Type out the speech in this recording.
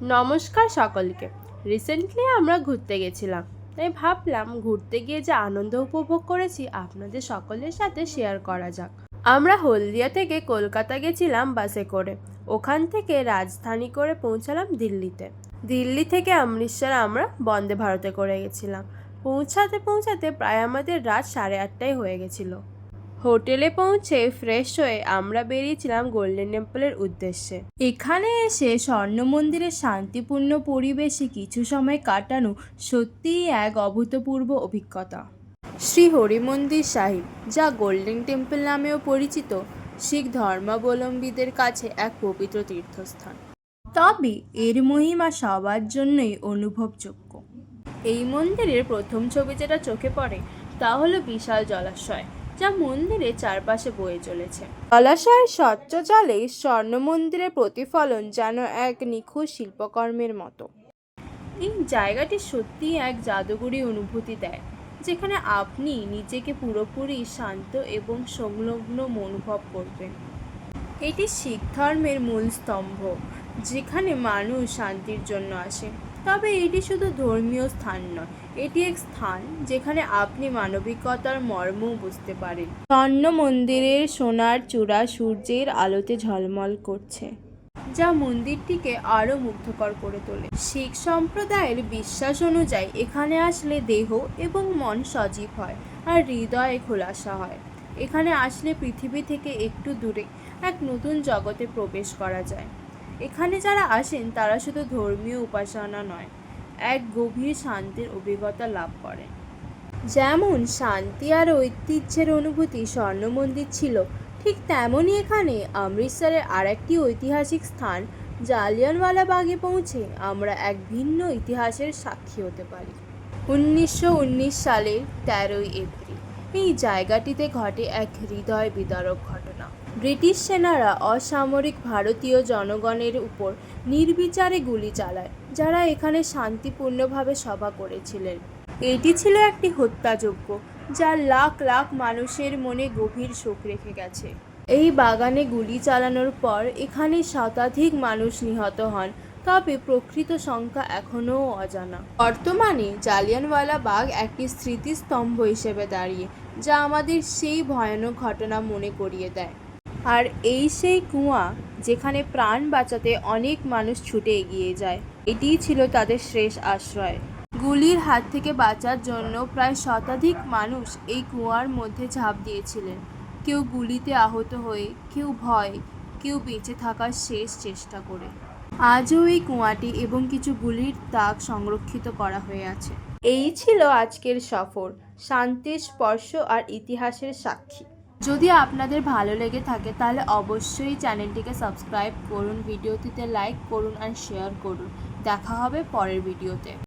নমস্কার সকলকে। রিসেন্টলি আমরা ঘুরতে গেছিলাম, তাই ভাবলাম ঘুরতে গিয়ে যে আনন্দ উপভোগ করেছি আপনাদের সকলের সাথে শেয়ার করা যাক। আমরা হলদিয়া থেকে কলকাতা গেছিলাম বাসে করে, ওখান থেকে রাজধানী করে পৌঁছালাম দিল্লিতে। দিল্লি থেকে অমৃতসর আমরা বন্দে ভারতে করে গেছিলাম। পৌঁছাতে পৌঁছাতে প্রায় আমাদের রাত 8:30টায় হয়ে গেছিলো। হোটেলে পৌঁছে ফ্রেশ হয়ে আমরা বেরিয়েছিলাম গোল্ডেন টেম্পলের উদ্দেশ্যে। এখানে এসে স্বর্ণ মন্দিরের শান্তিপূর্ণ পরিবেশে কিছু সময় কাটানো সত্যিই এক অভূতপূর্ব অভিজ্ঞতা। শ্রী হরিমন্দির সাহিব, যা গোল্ডেন টেম্পল নামেও পরিচিত, শিখ ধর্মাবলম্বীদের কাছে এক পবিত্র তীর্থস্থান। তবে এর মহিমা সবার জন্যই অনুভবযোগ্য। এই মন্দিরের প্রথম ছবি যেটা চোখে পড়ে তা হলো বিশাল জলাশয়, যা মন্দিরের চারপাশে বয়ে চলেছে। জলাশয়ের স্বচ্ছ জলে স্বর্ণ মন্দিরের প্রতিফলন যেন এক নিখুঁত শিল্পকর্মের মতো। এই জায়গাটি সত্যিই এক জাদুকরী অনুভূতি দেয়, যেখানে আপনি নিজেকে পুরোপুরি শান্ত এবং সংলগ্ন অনুভব করবেন। এটি শিখ ধর্মের মূল স্তম্ভ, যেখানে মানুষ শান্তির জন্য আসে। তবে এটি শুধু ধর্মীয় স্থান নয়, এটি এক স্থান যেখানে আপনি মানবিকতার মর্মও বুঝতে পারেন। স্বর্ণ মন্দিরের সোনার চূড়া সূর্যের আলোতে ঝলমল করছে, যা মন্দিরটিকে আরও মুগ্ধকর করে তোলে। শিখ সম্প্রদায়ের বিশ্বাস অনুযায়ী এখানে আসলে দেহ এবং মন সজীব হয় আর হৃদয় খোলাসা হয়। এখানে আসলে পৃথিবী থেকে একটু দূরে এক নতুন জগতে প্রবেশ করা যায়। এখানে যারা আসেন তারা শুধু ধর্মীয় উপাসনা নয়, এক গভীর শান্তির অভিজ্ঞতা লাভ করেন। যেমন শান্তি আর ঐতিহ্যের অনুভূতি স্বর্ণ মন্দির ছিল, ঠিক তেমনই এখানে অমৃতসরের আরেকটি ঐতিহাসিক স্থান জালিয়ানওয়ালাবাগে পৌঁছে আমরা এক ভিন্ন ইতিহাসের সাক্ষী হতে পারি। 1919 সালের 13ই এপ্রিল এই জায়গাটিতে ঘটে এক হৃদয় বিদারক ঘটনা। ব্রিটিশ সেনারা অসামরিক ভারতীয় জনগণের উপর নির্বিচারে গুলি চালায়, যারা এখানে শান্তিপূর্ণভাবে সভা করেছিলেন। এটি ছিল একটি হত্যাযজ্ঞ, যা লাখ লাখ মানুষের মনে গভীর শোক রেখে গেছে। এই বাগানে গুলি চালানোর পর এখানে শতাধিক মানুষ নিহত হন, তবে প্রকৃত সংখ্যা এখনও অজানা। বর্তমানে জালিয়ানওয়ালাবাগ একটি স্মৃতিস্তম্ভ হিসেবে দাঁড়িয়ে, যা আমাদের সেই ভয়ানক ঘটনা মনে করিয়ে দেয়। আর এই সেই কুয়া যেখানে প্রাণ বাঁচাতে অনেক মানুষ ছুটে এগিয়ে যায়। এটিই ছিল তাদের শেষ আশ্রয়। গুলির হাত থেকে বাঁচার জন্য প্রায় শতাধিক মানুষ এই কুয়ার মধ্যে ঝাঁপ দিয়েছিলেন, কেউ গুলিতে আহত হয়ে, কেউ ভয়ে, কেউ বেঁচে থাকার শেষ চেষ্টা করে। আজও এই কুয়াটি এবং কিছু গুলির দাগ সংরক্ষিত করা হয়ে আছে। এই ছিল আজকের সফর, শান্তির স্পর্শ আর ইতিহাসের সাক্ষী। যদি আপনাদের ভালো লেগে থাকে তাহলে অবশ্যই চ্যানেলটিকে সাবস্ক্রাইব করুন, ভিডিওটিতে লাইক করুন আর শেয়ার করুন। দেখা হবে পরের ভিডিওতে।